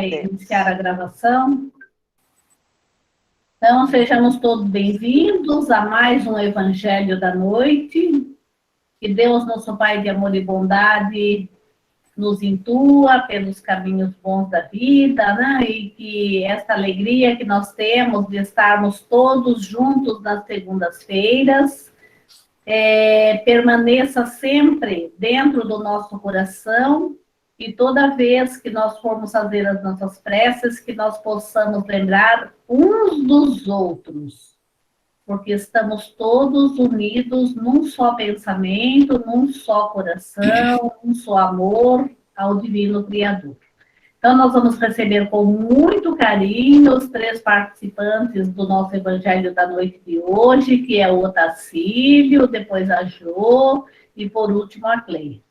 Iniciar a gravação. Então, sejamos todos bem-vindos a mais um Evangelho da Noite. Que Deus, nosso Pai de amor e bondade, nos intua pelos caminhos bons da vida, né? E que esta alegria que nós temos de estarmos todos juntos nas segundas-feiras permaneça sempre dentro do nosso coração. E toda vez que nós formos fazer as nossas preces, que nós possamos lembrar uns dos outros, porque estamos todos unidos num só pensamento, num só coração, num só amor ao Divino Criador. Então, nós vamos receber com muito carinho os 3 participantes do nosso Evangelho da Noite de hoje, que é o Otacílio, depois a Jo e, por último, a Cleide.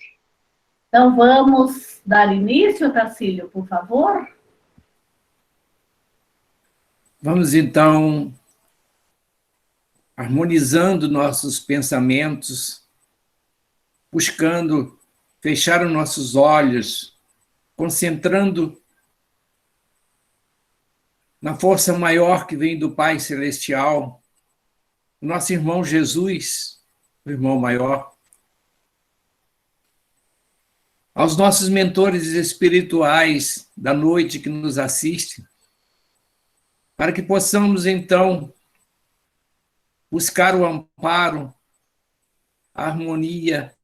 Então, vamos dar início, Otacílio, por favor? Vamos, então, harmonizando nossos pensamentos, buscando fechar os nossos olhos, concentrando na força maior que vem do Pai Celestial, o nosso irmão Jesus, o irmão maior, aos nossos mentores espirituais da noite que nos assistem, para que possamos, então, buscar o amparo, a harmonia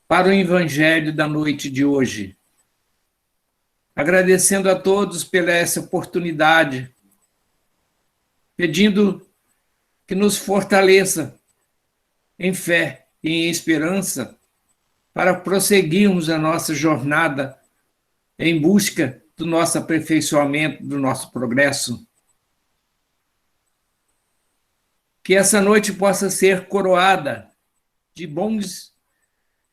para o Evangelho da noite de hoje. Agradecendo a todos pela essa oportunidade, pedindo que nos fortaleça em fé e em esperança para prosseguirmos a nossa jornada em busca do nosso aperfeiçoamento, do nosso progresso. Que essa noite possa ser coroada de bons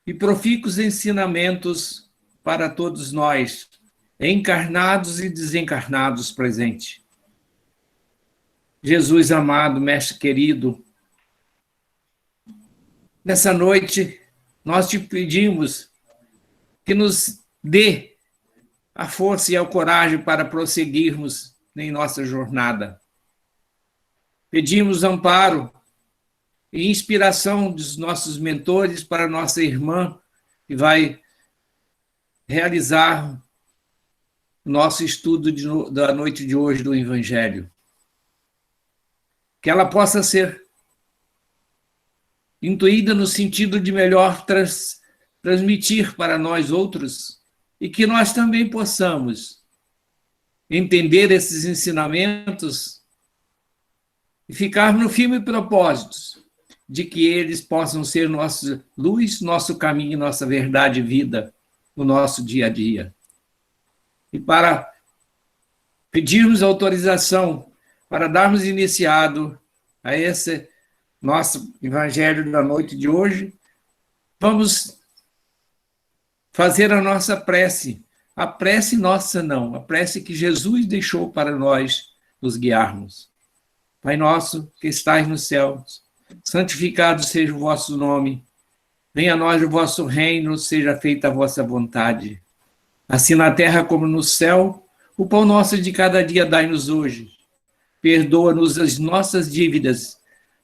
e profícuos ensinamentos para todos nós, encarnados e desencarnados presentes. Jesus amado, mestre querido, nessa noite nós te pedimos que nos dê a força e a coragem para prosseguirmos em nossa jornada. Pedimos amparo e inspiração dos nossos mentores para nossa irmã, que vai realizar o nosso estudo da noite de hoje do Evangelho. Que ela possa ser intuída no sentido de melhor transmitir para nós outros e que nós também possamos entender esses ensinamentos e ficar no firme propósito de que eles possam ser nossa luz, nosso caminho, nossa verdade e vida no nosso dia a dia. E para pedirmos autorização para darmos iniciado a esse nosso Evangelho da noite de hoje, vamos fazer a nossa prece. A prece nossa não, a prece que Jesus deixou para nós nos guiarmos. Pai nosso, que estais nos céus, santificado seja o vosso nome. Venha a nós o vosso reino, seja feita a vossa vontade. Assim na terra como no céu, o pão nosso de cada dia dai-nos hoje. Perdoa-nos as nossas dívidas,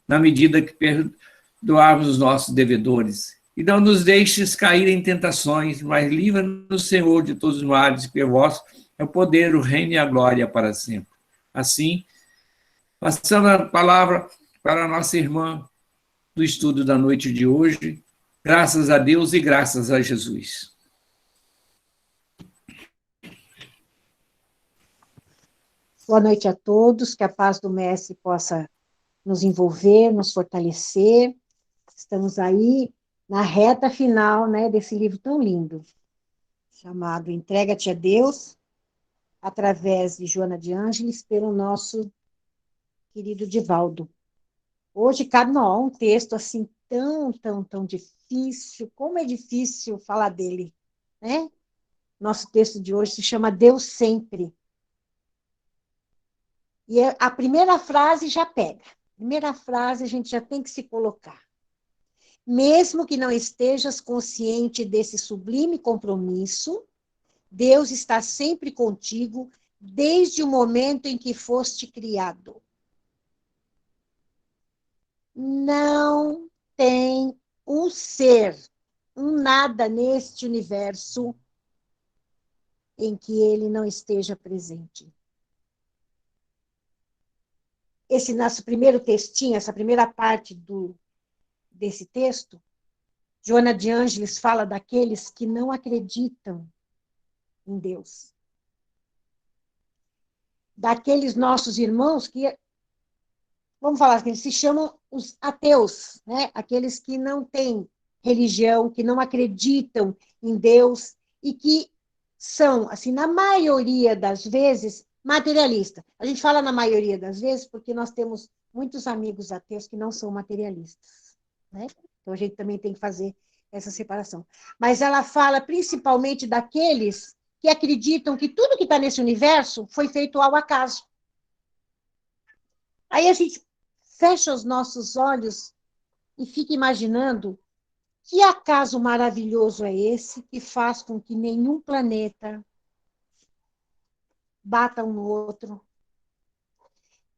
na medida que perdoarmos os nossos devedores. E não nos deixes cair em tentações, mas livra-nos, Senhor, de todos os males, porque vosso é o poder, o reino e a glória para sempre. Assim, passando a palavra para a nossa irmã do estudo da noite de hoje, graças a Deus e graças a Jesus. Boa noite a todos, que a paz do Mestre possa nos envolver, nos fortalecer. Estamos aí na reta final, né, desse livro tão lindo, chamado Entrega-te a Deus, através de Joana de Ângeles, pelo nosso querido Divaldo. Hoje cabe um texto assim tão difícil, como é difícil falar dele, né? Nosso texto de hoje se chama Deus Sempre. E a primeira frase já pega. A primeira frase a gente já tem que se colocar. Mesmo que não estejas consciente desse sublime compromisso, Deus está sempre contigo, desde o momento em que foste criado. Não tem um ser, um nada neste universo em que ele não esteja presente. Esse nosso primeiro textinho, essa primeira parte desse texto, Joana de Ângeles fala daqueles que não acreditam em Deus. Daqueles nossos irmãos que, vamos falar assim, se chamam os ateus, né? Aqueles que não têm religião, que não acreditam em Deus e que são, assim, na maioria das vezes, materialistas. A gente fala na maioria das vezes porque nós temos muitos amigos ateus que não são materialistas, né? Então a gente também tem que fazer essa separação. Mas ela fala principalmente daqueles que acreditam que tudo que está nesse universo foi feito ao acaso. Aí a gente fecha os nossos olhos e fica imaginando que acaso maravilhoso é esse que faz com que nenhum planeta bata um no outro.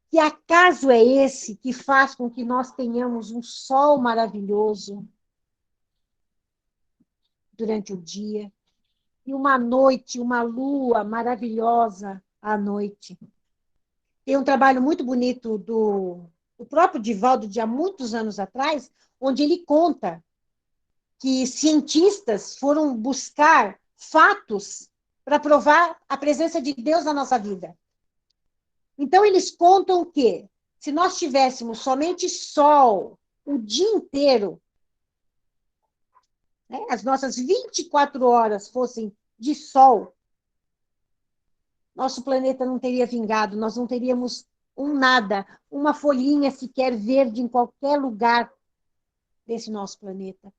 Que acaso é esse que faz com que nós tenhamos um sol maravilhoso durante o dia e uma noite, uma lua maravilhosa à noite. Tem um trabalho muito bonito do próprio Divaldo, de há muitos anos atrás, onde ele conta que cientistas foram buscar fatos para provar a presença de Deus na nossa vida. Então, eles contam que, se nós tivéssemos somente sol o dia inteiro, né, as nossas 24 horas fossem de sol, nosso planeta não teria vingado, nós não teríamos um nada, uma folhinha sequer verde em qualquer lugar desse nosso planeta.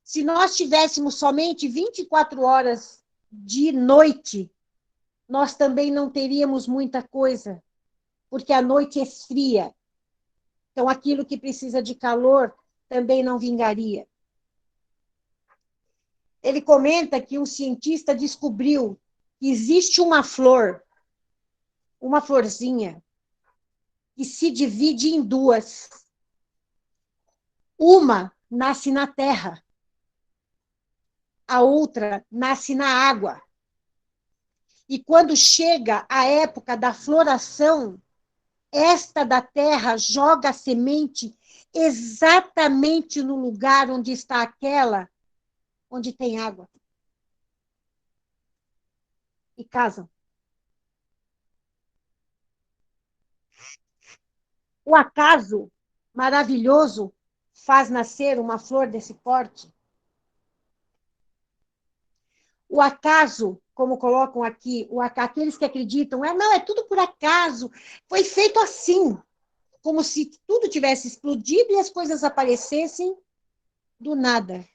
Se nós tivéssemos somente 24 horas de noite, nós também não teríamos muita coisa, porque a noite esfria. Então, aquilo que precisa de calor também não vingaria. Ele comenta que um cientista descobriu que existe uma flor, uma florzinha, que se divide em duas. Uma nasce na terra, a outra nasce na água. E quando chega a época da floração, esta da terra joga a semente exatamente no lugar onde está aquela onde tem água. E casam. O acaso maravilhoso faz nascer uma flor desse porte. O acaso, como colocam aqui, aqueles que acreditam, não, é tudo por acaso, foi feito assim, como se tudo tivesse explodido e as coisas aparecessem do nada.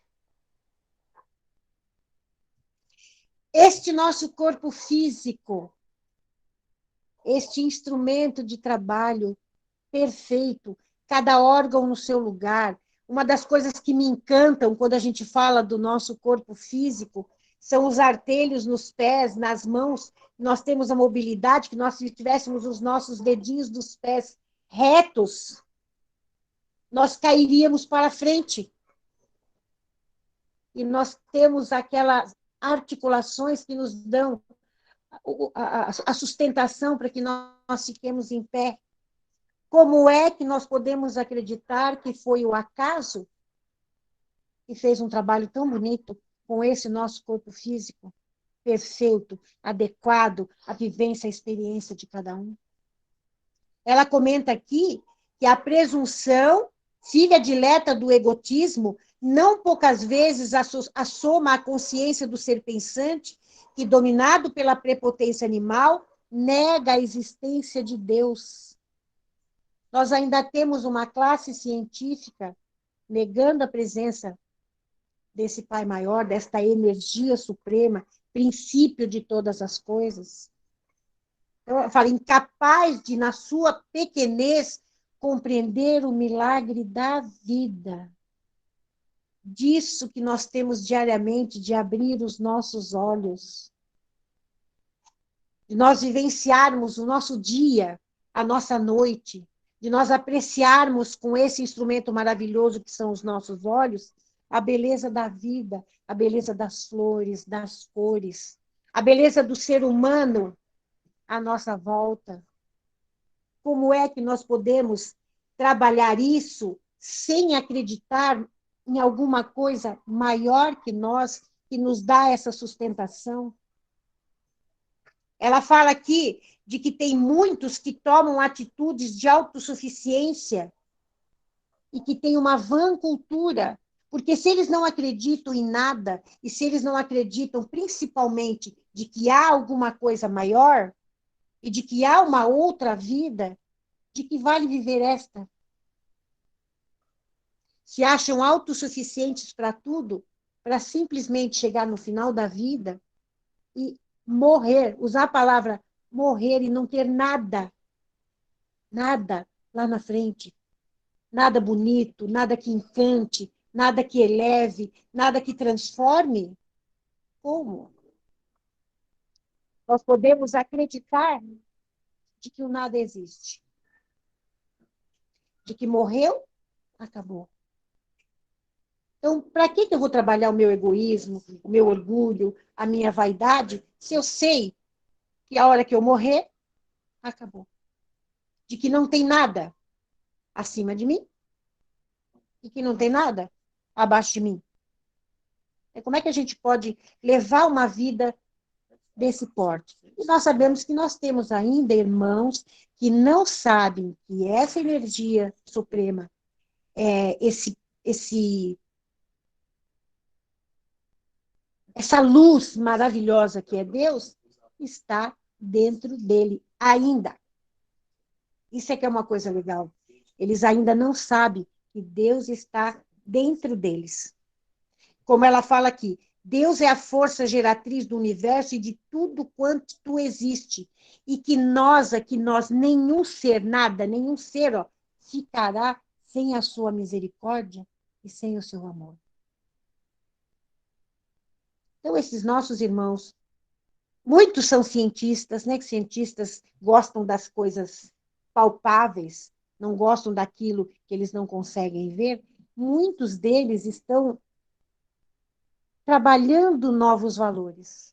Este nosso corpo físico, este instrumento de trabalho perfeito, cada órgão no seu lugar. Uma das coisas que me encantam quando a gente fala do nosso corpo físico são os artelhos nos pés, nas mãos. Nós temos a mobilidade, que nós, se tivéssemos os nossos dedinhos dos pés retos, nós cairíamos para frente. E nós temos aquelas articulações que nos dão a sustentação para que nós fiquemos em pé. Como é que nós podemos acreditar que foi o acaso que fez um trabalho tão bonito com esse nosso corpo físico, perfeito, adequado à vivência, à experiência de cada um? Ela comenta aqui que a presunção, filha dileta do egotismo, não poucas vezes assoma a consciência do ser pensante que, dominado pela prepotência animal, nega a existência de Deus. Nós ainda temos uma classe científica negando a presença desse Pai Maior, desta energia suprema, princípio de todas as coisas. Eu falo, incapaz de, na sua pequenez, compreender o milagre da vida. disso que nós temos diariamente, de abrir os nossos olhos, de nós vivenciarmos o nosso dia, a nossa noite, de nós apreciarmos com esse instrumento maravilhoso que são os nossos olhos, a beleza da vida, a beleza das flores, das cores, a beleza do ser humano à nossa volta. Como é que nós podemos trabalhar isso sem acreditar em alguma coisa maior que nós, que nos dá essa sustentação? Ela fala aqui de que tem muitos que tomam atitudes de autossuficiência e que têm uma vã cultura, porque se eles não acreditam em nada, e se eles não acreditam principalmente de que há alguma coisa maior, e de que há uma outra vida, de que vale viver esta? Se acham autossuficientes para tudo, para simplesmente chegar no final da vida e morrer, usar a palavra morrer e não ter nada, nada lá na frente, nada bonito, nada que encante, nada que eleve, nada que transforme. Como? Nós podemos acreditar de que o nada existe, de que morreu, acabou. Então, para que eu vou trabalhar o meu egoísmo, o meu orgulho, a minha vaidade, se eu sei que a hora que eu morrer, acabou? De que não tem nada acima de mim e que não tem nada abaixo de mim. Como é que a gente pode levar uma vida desse porte? E nós sabemos que nós temos ainda irmãos que não sabem que essa energia suprema, essa luz maravilhosa que é Deus, está dentro dele ainda. Isso é que é uma coisa legal. Eles ainda não sabem que Deus está dentro deles. Como ela fala aqui, Deus é a força geratriz do universo e de tudo quanto existe. E que nós, nenhum ser, nada, nenhum ser, ficará sem a sua misericórdia e sem o seu amor. Então, esses nossos irmãos, muitos são cientistas, né? Que cientistas gostam das coisas palpáveis, não gostam daquilo que eles não conseguem ver. Muitos deles estão trabalhando novos valores.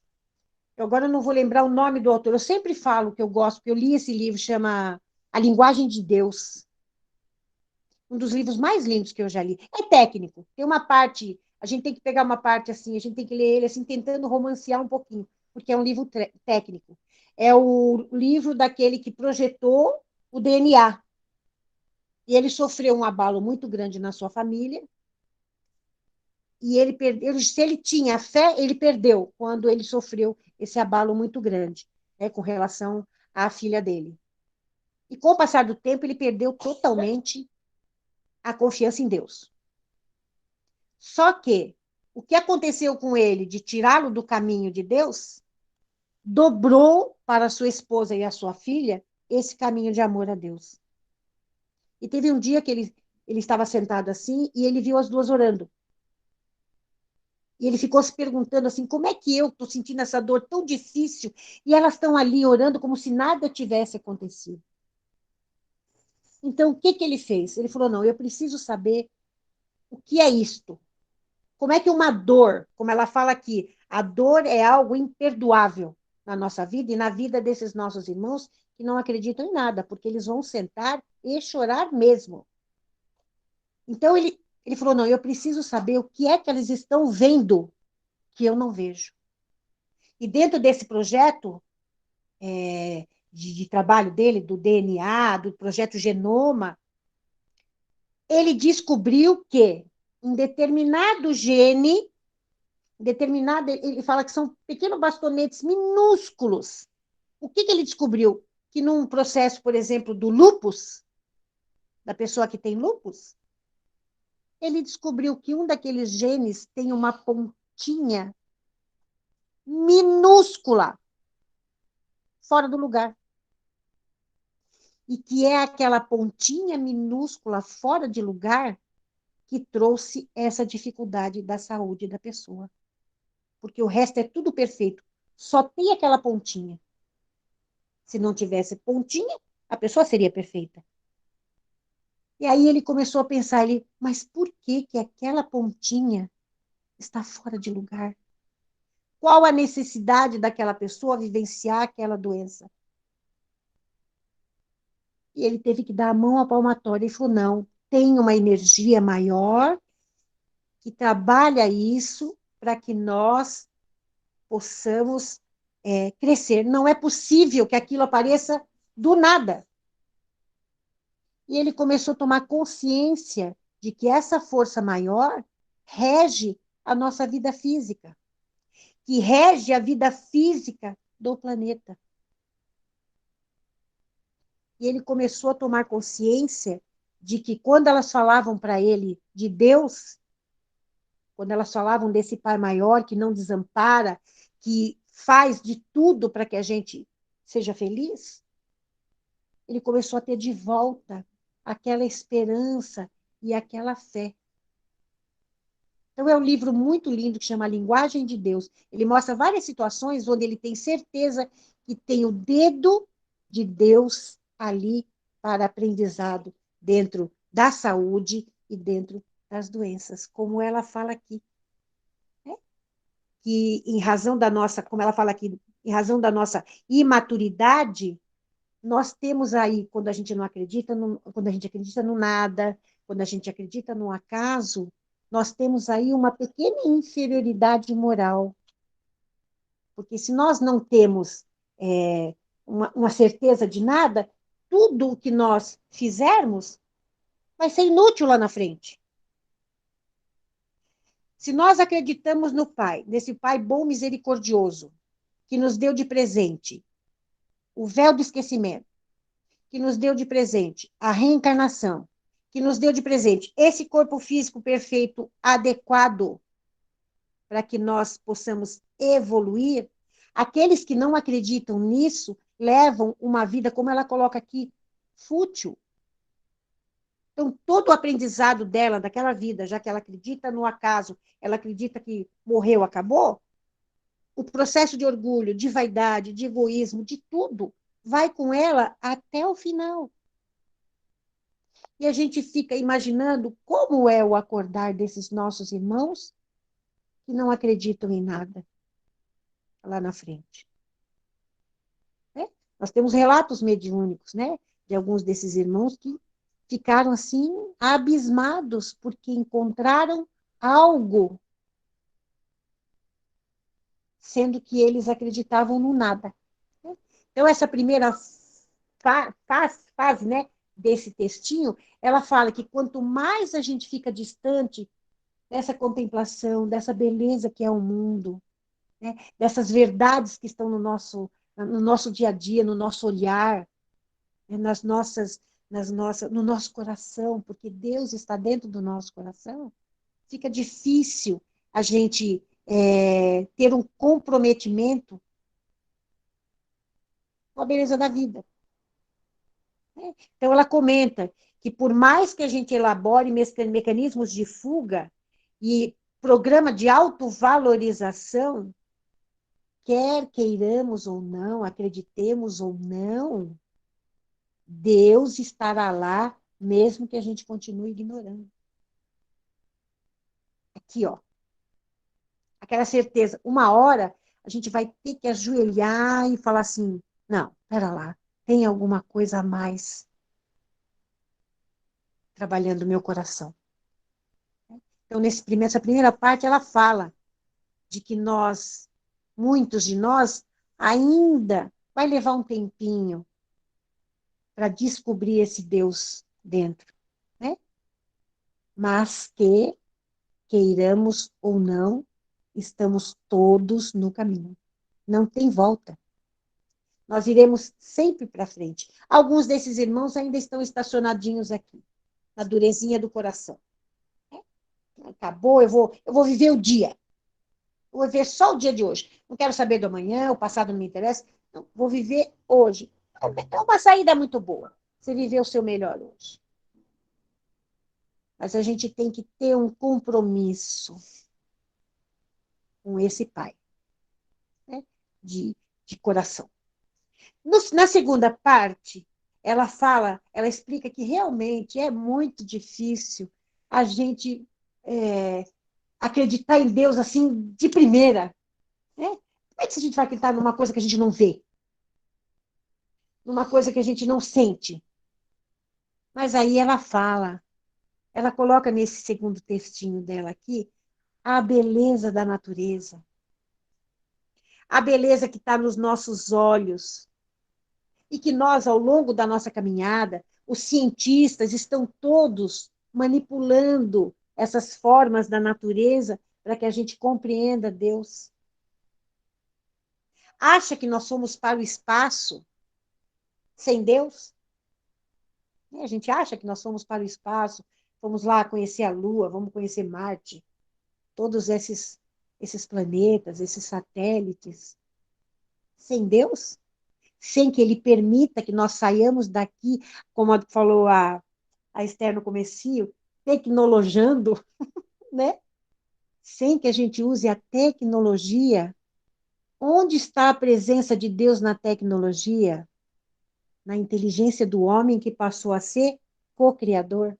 Eu agora não vou lembrar o nome do autor. Eu sempre falo que eu gosto, porque eu li esse livro, chama A Linguagem de Deus. Um dos livros mais lindos que eu já li. É técnico. Tem uma parte, a gente tem que pegar uma parte assim, a gente tem que ler ele assim, tentando romancear um pouquinho, porque é um livro técnico. É o livro daquele que projetou o DNA. E ele sofreu um abalo muito grande na sua família. E ele perdeu, se ele tinha fé, ele perdeu quando ele sofreu esse abalo muito grande, né, com relação à filha dele. E com o passar do tempo, ele perdeu totalmente a confiança em Deus. Só que o que aconteceu com ele de tirá-lo do caminho de Deus, dobrou para a sua esposa e a sua filha esse caminho de amor a Deus. E teve um dia que ele estava sentado assim e ele viu as duas orando. E ele ficou se perguntando assim, como é que eu estou sentindo essa dor tão difícil e elas estão ali orando como se nada tivesse acontecido. Então, o que ele fez? Ele falou, não, eu preciso saber o que é isto. Como é que uma dor, como ela fala aqui, a dor é algo imperdoável na nossa vida e na vida desses nossos irmãos que não acreditam em nada, porque eles vão sentar e chorar mesmo. Então, ele falou, não, eu preciso saber o que é que eles estão vendo que eu não vejo. E dentro desse projeto de trabalho dele, do DNA, do projeto Genoma, ele descobriu que em determinado gene, ele fala que são pequenos bastonetes minúsculos. O que ele descobriu? Que num processo, por exemplo, do lúpus, da pessoa que tem lúpus, ele descobriu que um daqueles genes tem uma pontinha minúscula fora do lugar. E que é aquela pontinha minúscula fora de lugar que trouxe essa dificuldade da saúde da pessoa. Porque o resto é tudo perfeito. Só tem aquela pontinha. Se não tivesse pontinha, a pessoa seria perfeita. E aí ele começou a pensar, mas por que que aquela pontinha está fora de lugar? Qual a necessidade daquela pessoa vivenciar aquela doença? E ele teve que dar a mão à palmatória e falou, não, tem uma energia maior que trabalha isso para que nós possamos crescer. Não é possível que aquilo apareça do nada. E ele começou a tomar consciência de que essa força maior rege a nossa vida física, que rege a vida física do planeta. E ele começou a tomar consciência de que quando elas falavam para ele de Deus, quando elas falavam desse Pai maior que não desampara, que faz de tudo para que a gente seja feliz, ele começou a ter de volta aquela esperança e aquela fé. Então, é um livro muito lindo que chama A Linguagem de Deus. Ele mostra várias situações onde ele tem certeza que tem o dedo de Deus ali para aprendizado dentro da saúde e dentro das doenças, como ela fala aqui. Né? Que em razão da nossa, como ela fala aqui, em razão da nossa imaturidade, nós temos aí, quando a gente não acredita, quando a gente acredita no nada, quando a gente acredita no acaso, nós temos aí uma pequena inferioridade moral. Porque se nós não temos uma certeza de nada, tudo o que nós fizermos vai ser inútil lá na frente. Se nós acreditamos no Pai, nesse Pai bom misericordioso, que nos deu de presente o véu do esquecimento, que nos deu de presente a reencarnação, que nos deu de presente esse corpo físico perfeito, adequado, para que nós possamos evoluir, aqueles que não acreditam nisso levam uma vida, como ela coloca aqui, fútil. Então, todo o aprendizado dela, daquela vida, já que ela acredita no acaso, ela acredita que morreu, acabou, o processo de orgulho, de vaidade, de egoísmo, de tudo, vai com ela até o final. E a gente fica imaginando como é o acordar desses nossos irmãos que não acreditam em nada lá na frente. Né? Nós temos relatos mediúnicos, né, de alguns desses irmãos que ficaram assim abismados porque encontraram algo, sendo que eles acreditavam no nada. Né? Então, essa primeira fase, né, desse textinho, ela fala que quanto mais a gente fica distante dessa contemplação, dessa beleza que é o mundo, né, dessas verdades que estão no nosso dia a dia, no nosso olhar, né, no nosso coração, porque Deus está dentro do nosso coração, fica difícil a gente ter um comprometimento com a beleza da vida. Né? Então, ela comenta que por mais que a gente elabore mecanismos de fuga e programa de autovalorização, quer queiramos ou não, acreditemos ou não, Deus estará lá, mesmo que a gente continue ignorando. Aqui, ó. Aquela certeza. Uma hora, a gente vai ter que ajoelhar e falar assim, não, pera lá, tem alguma coisa a mais trabalhando no meu coração. Então, nessa primeira parte, ela fala de que muitos de nós, ainda vai levar um tempinho para descobrir esse Deus dentro, né? Mas que, queiramos ou não, estamos todos no caminho. Não tem volta. Nós iremos sempre para frente. Alguns desses irmãos ainda estão estacionadinhos aqui, na durezinha do coração. Acabou, eu vou viver o dia. Eu vou viver só o dia de hoje. Não quero saber do amanhã, o passado não me interessa. Não, vou viver hoje. É uma saída muito boa. Você viver o seu melhor hoje. mas a gente tem que ter um compromisso com esse Pai, né? de coração. Na segunda parte, ela explica que realmente é muito difícil a gente acreditar em Deus assim de primeira. Né? Como é que a gente vai acreditar numa coisa que a gente não vê? Numa coisa que a gente não sente? Mas aí ela coloca nesse segundo textinho dela aqui, a beleza da natureza, a beleza que está nos nossos olhos, e que nós, ao longo da nossa caminhada, os cientistas estão todos manipulando essas formas da natureza para que a gente compreenda Deus. Acha que nós somos para o espaço sem Deus? A gente acha que nós somos para o espaço, vamos lá conhecer a Lua, vamos conhecer Marte, todos esses planetas, esses satélites, sem Deus? Sem que Ele permita que nós saiamos daqui, como falou a Esther no comecinho, tecnologiando, né? Sem que a gente use a tecnologia. Onde está a presença de Deus na tecnologia? Na inteligência do homem que passou a ser co-criador.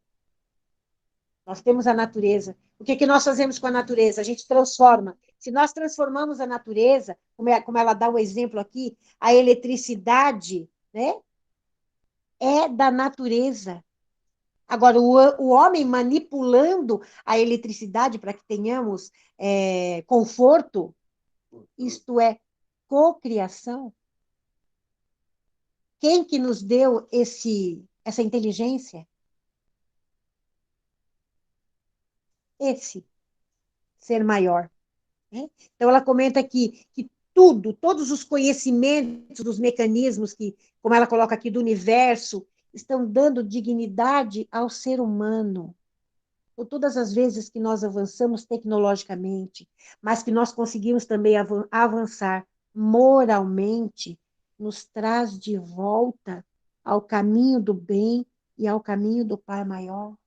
Nós temos a natureza. O que nós fazemos com a natureza? A gente transforma. Se nós transformamos a natureza, como ela dá o exemplo aqui, a eletricidade, né, é da natureza. Agora, o homem manipulando a eletricidade para que tenhamos conforto, isto é cocriação. Quem que nos deu essa inteligência? Esse ser maior. Né? Então, ela comenta aqui que todos os conhecimentos dos mecanismos que, como ela coloca aqui, do universo, estão dando dignidade ao ser humano. Por todas as vezes que nós avançamos tecnologicamente, mas que nós conseguimos também avançar moralmente, nos traz de volta ao caminho do bem e ao caminho do Pai maior.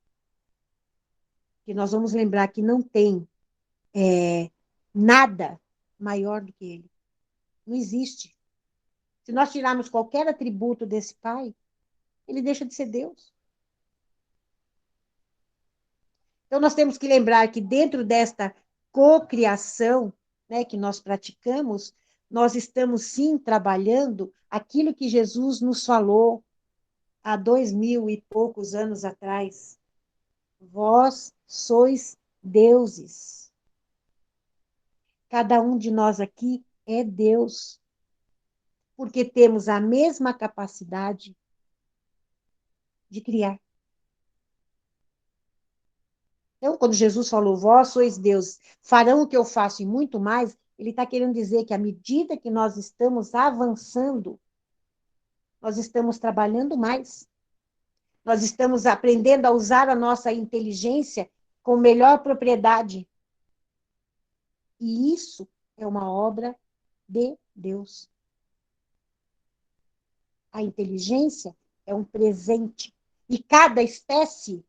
Que nós vamos lembrar que não tem nada maior do que Ele. Não existe. Se nós tirarmos qualquer atributo desse Pai, Ele deixa de ser Deus. Então, nós temos que lembrar que dentro desta cocriação, né, que nós praticamos, nós estamos sim trabalhando aquilo que Jesus nos falou há 2000 e poucos anos atrás. Vós sois deuses. Cada um de nós aqui é Deus, porque temos a mesma capacidade de criar. Então, quando Jesus falou, vós sois deuses, farão o que eu faço e muito mais, ele está querendo dizer que à medida que nós estamos avançando, nós estamos trabalhando mais. Nós estamos aprendendo a usar a nossa inteligência com melhor propriedade. E isso é uma obra de Deus. A inteligência é um presente. E cada espécie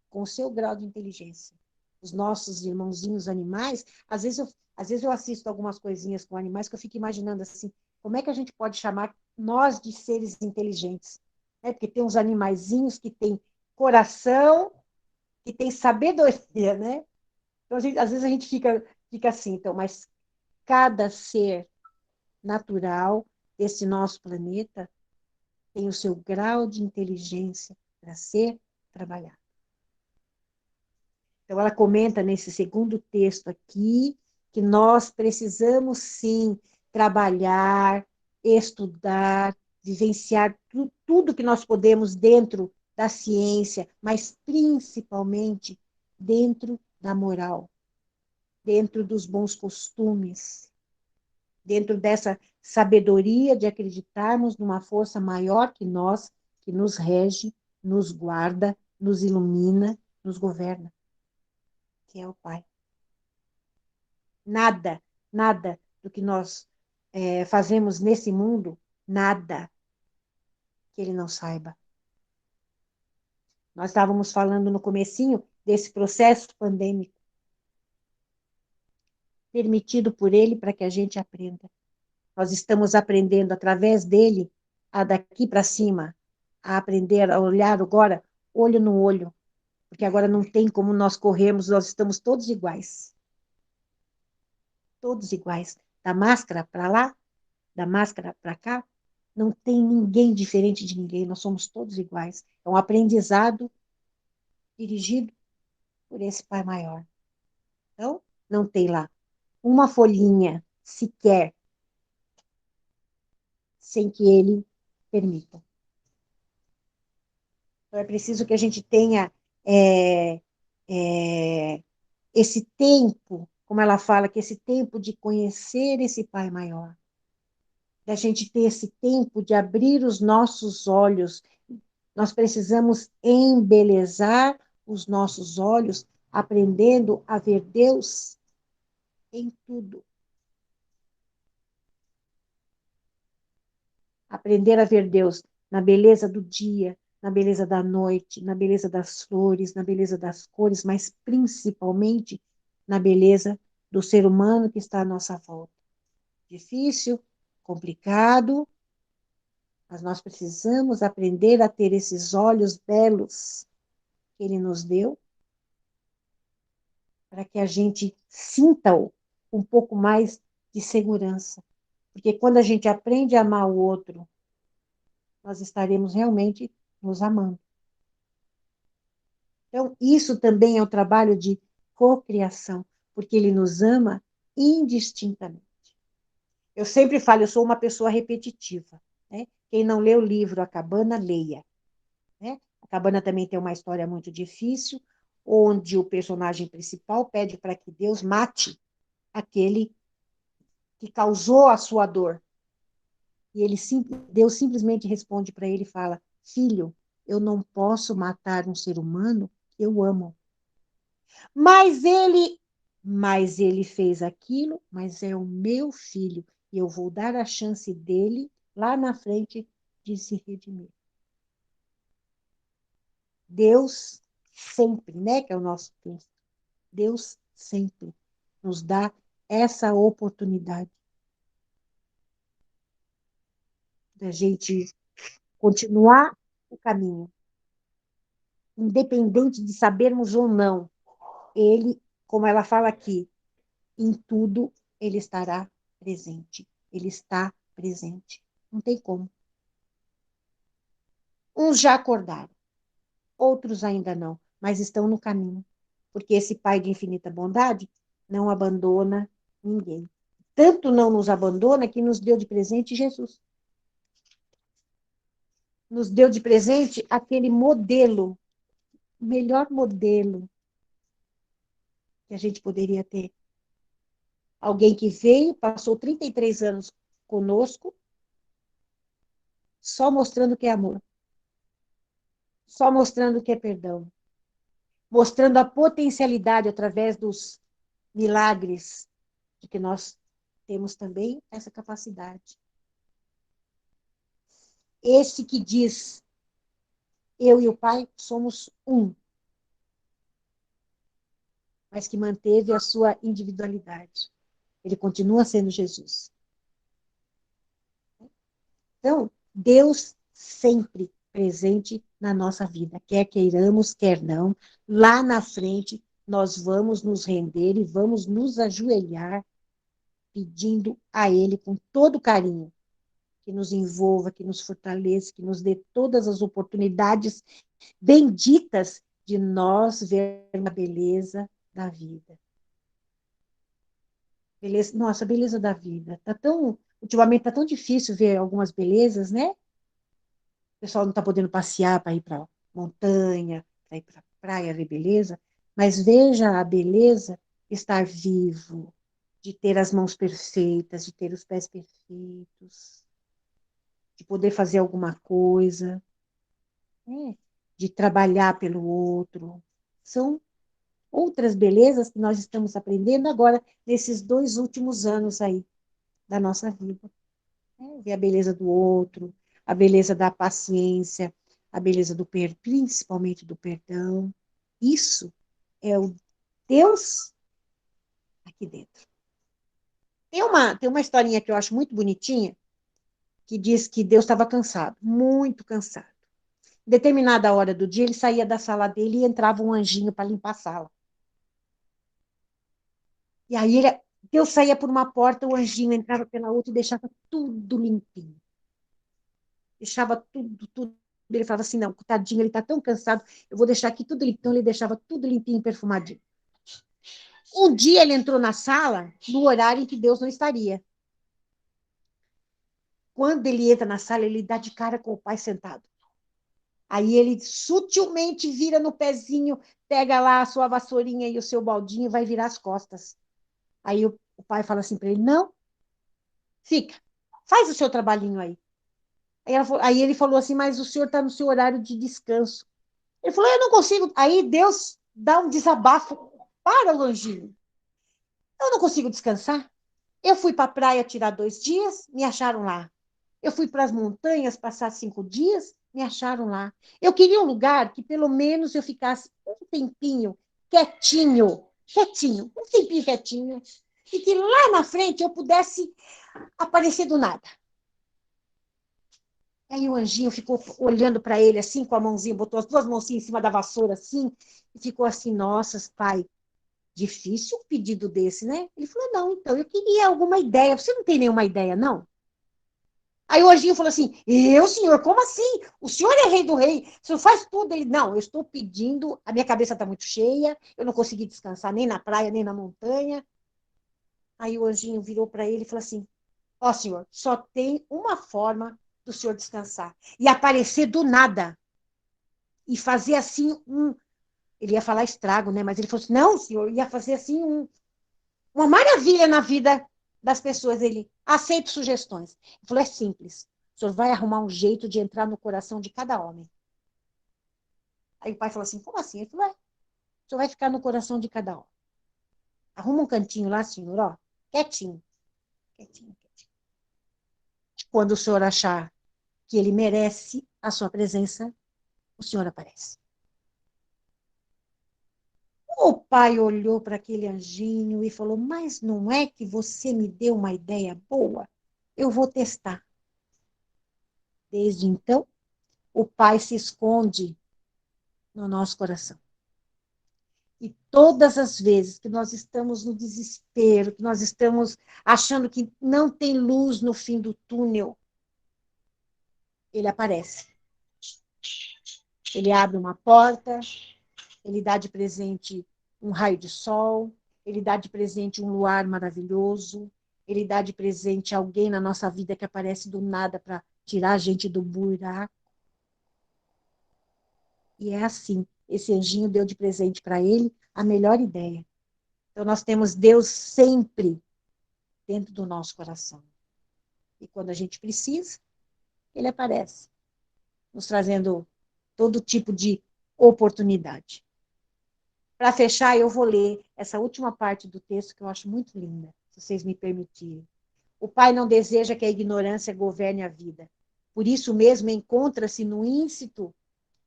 com o seu grau de inteligência. Os nossos irmãozinhos animais, às vezes eu assisto algumas coisinhas com animais que eu fico imaginando assim, como é que a gente pode chamar nós de seres inteligentes? Né? Porque tem uns animaizinhos que têm coração, que têm sabedoria, né? Então, às vezes a gente fica assim, então, mas cada ser natural desse nosso planeta tem o seu grau de inteligência para ser trabalhado. Então, ela comenta nesse segundo texto aqui que nós precisamos, sim, trabalhar, estudar, vivenciar tudo que nós podemos dentro da ciência, mas principalmente dentro da moral, dentro dos bons costumes, dentro dessa sabedoria de acreditarmos numa força maior que nós, que nos rege, nos guarda, nos ilumina, nos governa, que é o Pai. Nada do que nós fazemos nesse mundo, nada que Ele não saiba. Nós estávamos falando no comecinho desse processo pandêmico, permitido por ele para que a gente aprenda. Nós estamos aprendendo através dele, a daqui para cima, a aprender a olhar agora, olho no olho, porque agora não tem como nós corrermos, nós estamos todos iguais. Todos iguais. Da máscara para lá, da máscara para cá, não tem ninguém diferente de ninguém, nós somos todos iguais. É um aprendizado dirigido por esse Pai maior. Então, não tem lá uma folhinha sequer sem que ele permita. Então, é preciso que a gente tenha é, é, esse tempo, como ela fala, que esse tempo de conhecer esse Pai maior, da gente ter esse tempo de abrir os nossos olhos. Nós precisamos embelezar os nossos olhos, aprendendo a ver Deus em tudo. Aprender a ver Deus na beleza do dia, na beleza da noite, na beleza das flores, na beleza das cores, mas principalmente na beleza do ser humano que está à nossa volta. Difícil, complicado, mas nós precisamos aprender a ter esses olhos belos que Ele nos deu, para que a gente sinta-o um pouco mais de segurança. Porque quando a gente aprende a amar o outro, nós estaremos realmente nos amando. Então, isso também é um trabalho de cocriação, porque Ele nos ama indistintamente. Eu sempre falo, eu sou uma pessoa repetitiva. Né? Quem não lê o livro A Cabana, leia. Né? A Cabana também tem uma história muito difícil, onde o personagem principal pede para que Deus mate aquele que causou a sua dor. E Deus simplesmente responde para ele e fala: Filho, eu não posso matar um ser humano que eu amo. Mas ele fez aquilo, mas é o meu filho, e eu vou dar a chance dele lá na frente de se redimir. Deus sempre, né, que é o nosso texto, Deus sempre nos dá essa oportunidade da gente continuar o caminho, independente de sabermos ou não. Ele, como ela fala aqui, em tudo ele estará presente. Ele está presente. Não tem como. Uns já acordaram, outros ainda não, mas estão no caminho. Porque esse Pai de infinita bondade não abandona ninguém. Tanto não nos abandona que nos deu de presente Jesus. Nos deu de presente aquele modelo, o melhor modelo que a gente poderia ter. Alguém que veio, passou 33 anos conosco, só mostrando que é amor. Só mostrando que é perdão. Mostrando a potencialidade através dos milagres, de que nós temos também essa capacidade. Esse que diz, eu e o Pai somos um, mas que manteve a sua individualidade. Ele continua sendo Jesus. Então, Deus sempre presente na nossa vida, quer queiramos, quer não, lá na frente nós vamos nos render e vamos nos ajoelhar pedindo a Ele com todo carinho que nos envolva, que nos fortaleça, que nos dê todas as oportunidades benditas de nós ver a beleza da vida. Beleza, nossa, a beleza da vida. Ultimamente está tão difícil ver algumas belezas, né? O pessoal não está podendo passear para ir para montanha, para ir para praia, ver beleza. Mas veja a beleza de estar vivo, de ter as mãos perfeitas, de ter os pés perfeitos, de poder fazer alguma coisa, né? De trabalhar pelo outro. São outras belezas que nós estamos aprendendo agora, nesses 2 últimos anos aí da nossa vida. Né? Ver a beleza do outro, a beleza da paciência, a beleza principalmente do perdão. Isso é o Deus aqui dentro. Tem uma historinha que eu acho muito bonitinha, que diz que Deus estava cansado, muito cansado. Em determinada hora do dia, ele saía da sala dele e entrava um anjinho para limpar a sala. E aí Deus saía por uma porta, o anjinho entrava pela outra e deixava tudo limpinho. Deixava tudo. Ele falava assim, não, tadinho, ele está tão cansado, eu vou deixar aqui tudo limpinho. Então, ele deixava tudo limpinho, perfumadinho. Um dia ele entrou na sala no horário em que Deus não estaria. Quando ele entra na sala, ele dá de cara com o pai sentado. Aí ele sutilmente vira no pezinho, pega lá a sua vassourinha e o seu baldinho e vai virar as costas. Aí o pai fala assim para ele, não, fica, faz o seu trabalhinho aí. Aí ele falou assim, mas o senhor está no seu horário de descanso. Ele falou, eu não consigo. Aí Deus dá um desabafo para o anjinho. Eu não consigo descansar. Eu fui para a praia tirar 2 dias, me acharam lá. Eu fui para as montanhas passar 5 dias, me acharam lá. Eu queria um lugar que pelo menos eu ficasse um tempinho quietinho, um tempinho quietinho, e que lá na frente eu pudesse aparecer do nada. Aí o anjinho ficou olhando para ele assim, com a mãozinha, botou as 2 mãozinhas em cima da vassoura assim, e ficou assim, nossa, pai, difícil um pedido desse, né? Ele falou, não, então, eu queria alguma ideia. Você não tem nenhuma ideia, não? Aí o anjinho falou assim, senhor, como assim? O senhor é rei do rei, o senhor faz tudo. Ele, não, eu estou pedindo, a minha cabeça está muito cheia, eu não consegui descansar nem na praia, nem na montanha. Aí o anjinho virou para ele e falou assim, senhor, só tem uma forma do senhor descansar. E aparecer do nada. E fazer assim ele ia falar estrago, né? Mas ele falou assim, não, senhor, ia fazer assim uma maravilha na vida das pessoas. Ele aceita sugestões. Ele falou, é simples. O senhor vai arrumar um jeito de entrar no coração de cada homem. Aí o pai falou assim, como assim? Ele falou, o senhor vai ficar no coração de cada homem. Arruma um cantinho lá, senhor, ó, quietinho. Quietinho. Quando o senhor achar que ele merece a sua presença, o senhor aparece. O pai olhou para aquele anjinho e falou, mas não é que você me deu uma ideia boa? Eu vou testar. Desde então, o pai se esconde no nosso coração. E todas as vezes que nós estamos no desespero, que nós estamos achando que não tem luz no fim do túnel, ele aparece. Ele abre uma porta, ele dá de presente um raio de sol, ele dá de presente um luar maravilhoso, ele dá de presente alguém na nossa vida que aparece do nada para tirar a gente do buraco. E é assim, esse anjinho deu de presente para ele a melhor ideia. Então, nós temos Deus sempre dentro do nosso coração. E quando a gente precisa, ele aparece, nos trazendo todo tipo de oportunidade. Para fechar, eu vou ler essa última parte do texto que eu acho muito linda, se vocês me permitirem. O Pai não deseja que a ignorância governe a vida. Por isso mesmo, encontra-se no íncito,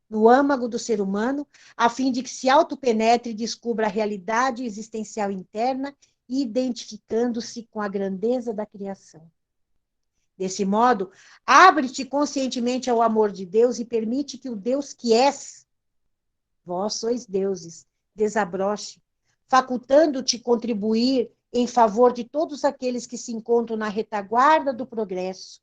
no âmago do ser humano, a fim de que se autopenetre e descubra a realidade existencial interna, identificando-se com a grandeza da criação. Desse modo, abre-te conscientemente ao amor de Deus e permite que o Deus que és, vós sois deuses, desabroche, facultando-te contribuir em favor de todos aqueles que se encontram na retaguarda do progresso,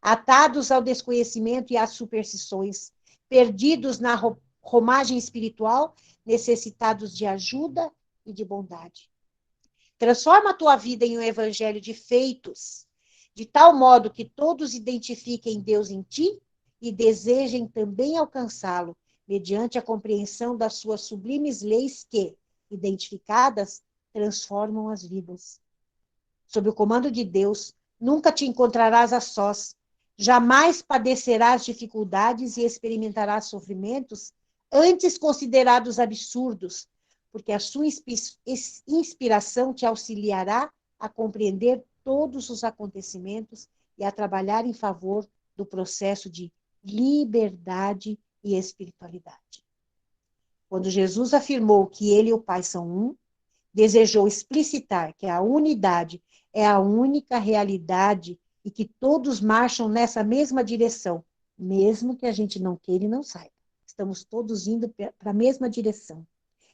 atados ao desconhecimento e às superstições, perdidos na romagem espiritual, necessitados de ajuda e de bondade. Transforma a tua vida em um evangelho de feitos, de tal modo que todos identifiquem Deus em ti e desejem também alcançá-lo, mediante a compreensão das suas sublimes leis que, identificadas, transformam as vidas. Sob o comando de Deus, nunca te encontrarás a sós, jamais padecerás dificuldades e experimentarás sofrimentos antes considerados absurdos, porque a sua inspiração te auxiliará a compreender todos os acontecimentos e a trabalhar em favor do processo de liberdade e espiritualidade. Quando Jesus afirmou que ele e o Pai são um, desejou explicitar que a unidade é a única realidade e que todos marcham nessa mesma direção, mesmo que a gente não queira e não saiba. Estamos todos indo para a mesma direção,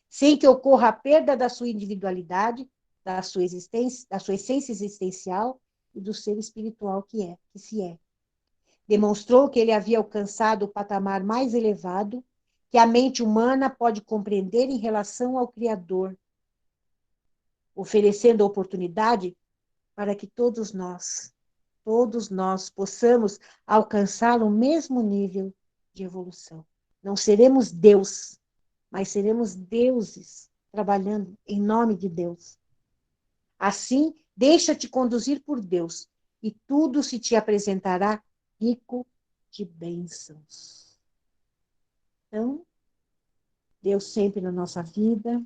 sem que ocorra a perda da sua individualidade, da sua existência, da sua essência existencial e do ser espiritual que se é. Demonstrou que ele havia alcançado o patamar mais elevado que a mente humana pode compreender em relação ao Criador, oferecendo a oportunidade para que todos nós possamos alcançar o mesmo nível de evolução. Não seremos Deus, mas seremos deuses, trabalhando em nome de Deus. Assim, deixa-te conduzir por Deus, e tudo se te apresentará rico de bênçãos. Então, Deus sempre na nossa vida,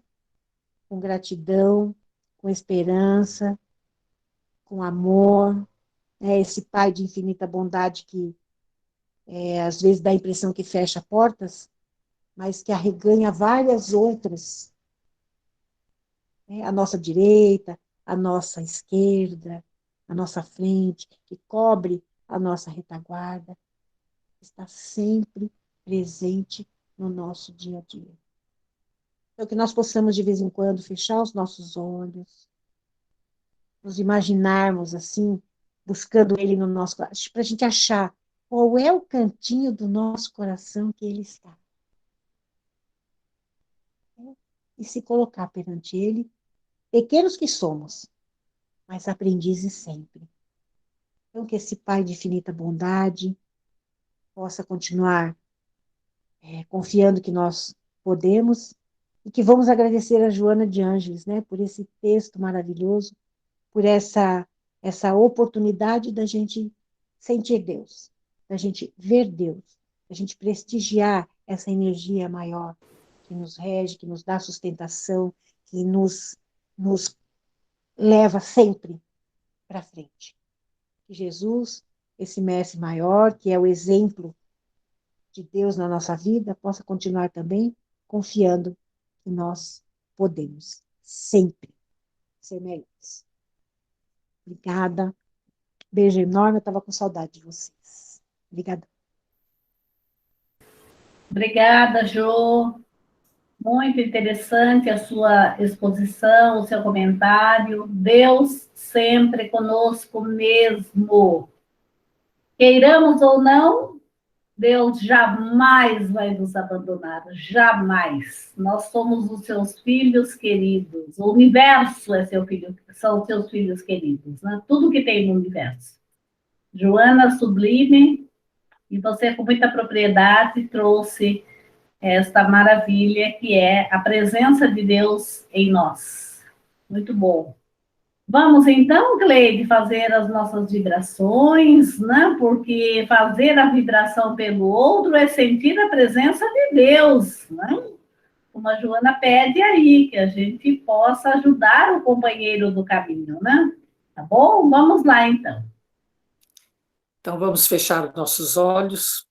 com gratidão, com esperança, com amor, esse Pai de infinita bondade que às vezes dá a impressão que fecha portas, mas que arreganha várias outras, à nossa direita, à nossa esquerda, à nossa frente, que cobre a nossa retaguarda, está sempre presente no nosso dia a dia. Então, que nós possamos, de vez em quando, fechar os nossos olhos, nos imaginarmos assim, buscando Ele no nosso coração, para a gente achar qual é o cantinho do nosso coração que Ele está. E se colocar perante Ele, pequenos que somos, mas aprendizes sempre. Então, que esse Pai de infinita bondade possa continuar confiando que nós podemos e que vamos agradecer a Joana de Ângeles, né, por esse texto maravilhoso, por essa oportunidade da gente sentir Deus, da gente ver Deus, da gente prestigiar essa energia maior que nos rege, que nos dá sustentação, que nos leva sempre para frente. Que Jesus, esse mestre maior, que é o exemplo de Deus na nossa vida, possa continuar também confiando que nós podemos sempre ser melhores. Obrigada. Beijo enorme, eu estava com saudade de vocês. Obrigada. Obrigada, Jo. Muito interessante a sua exposição, o seu comentário. Deus sempre conosco mesmo. Queiramos ou não, Deus jamais vai nos abandonar, jamais. Nós somos os seus filhos queridos. O universo é seu filho, são seus filhos queridos, né? Tudo que tem no universo. Joana Sublime, e você com muita propriedade trouxe esta maravilha que é a presença de Deus em nós. Muito bom. Vamos então, Cleide, fazer as nossas vibrações, né? Porque fazer a vibração pelo outro é sentir a presença de Deus, né? Como a Joana pede aí, que a gente possa ajudar o companheiro do caminho, né? Tá bom? Vamos lá, então. Então, vamos fechar os nossos olhos,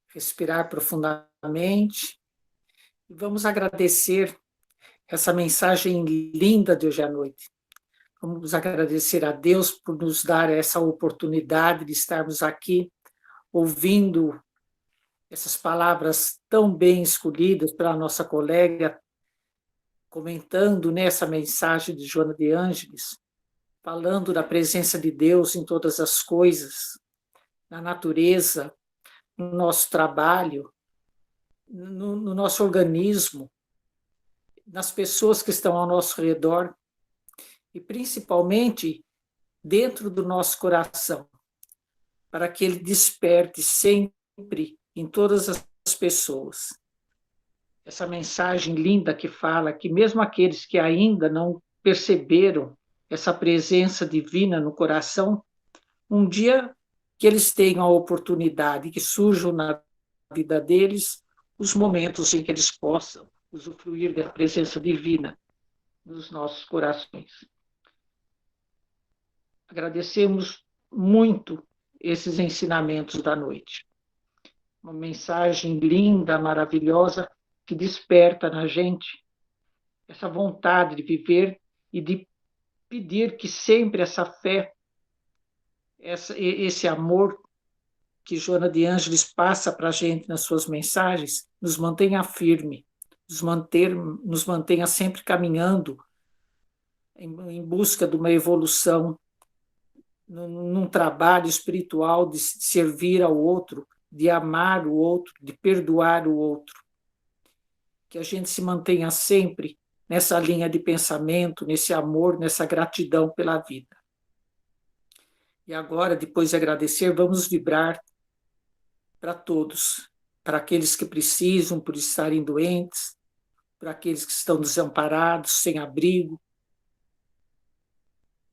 respirar profundamente e vamos agradecer essa mensagem linda de hoje à noite. Vamos agradecer a Deus por nos dar essa oportunidade de estarmos aqui ouvindo essas palavras tão bem escolhidas pela nossa colega, comentando nessa mensagem de Joana de Ângeles, falando da presença de Deus em todas as coisas, na natureza, no nosso trabalho, no nosso organismo, nas pessoas que estão ao nosso redor e principalmente dentro do nosso coração, para que ele desperte sempre em todas as pessoas. Essa mensagem linda que fala que mesmo aqueles que ainda não perceberam essa presença divina no coração, um dia que eles tenham a oportunidade, que surjam na vida deles os momentos em que eles possam usufruir da presença divina nos nossos corações. Agradecemos muito esses ensinamentos da noite. Uma mensagem linda, maravilhosa, que desperta na gente essa vontade de viver e de pedir que sempre essa fé, esse amor que Joana de Ângeles passa para a gente nas suas mensagens, nos mantenha firme, nos mantenha sempre caminhando em busca de uma evolução, num trabalho espiritual de servir ao outro, de amar o outro, de perdoar o outro. Que a gente se mantenha sempre nessa linha de pensamento, nesse amor, nessa gratidão pela vida. E agora, depois de agradecer, vamos vibrar para todos, para aqueles que precisam por estarem doentes, para aqueles que estão desamparados, sem abrigo,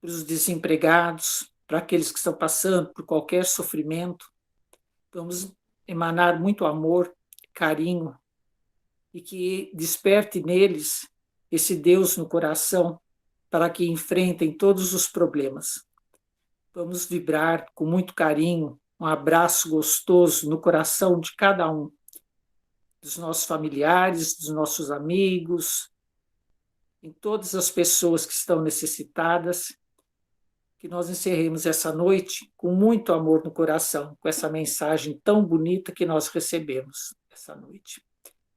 para os desempregados, para aqueles que estão passando por qualquer sofrimento. Vamos emanar muito amor, carinho, e que desperte neles esse Deus no coração para que enfrentem todos os problemas. Vamos vibrar com muito carinho, um abraço gostoso no coração de cada um, dos nossos familiares, dos nossos amigos, em todas as pessoas que estão necessitadas, que nós encerremos essa noite com muito amor no coração, com essa mensagem tão bonita que nós recebemos essa noite.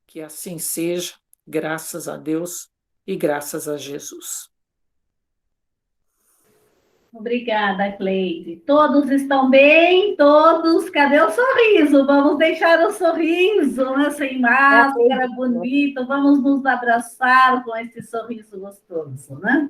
Que assim seja, graças a Deus e graças a Jesus. Obrigada, Cleide. Todos estão bem? Todos? Cadê o sorriso? Vamos deixar o sorriso, né? Sem máscara, bonito. Vamos nos abraçar com esse sorriso gostoso, né?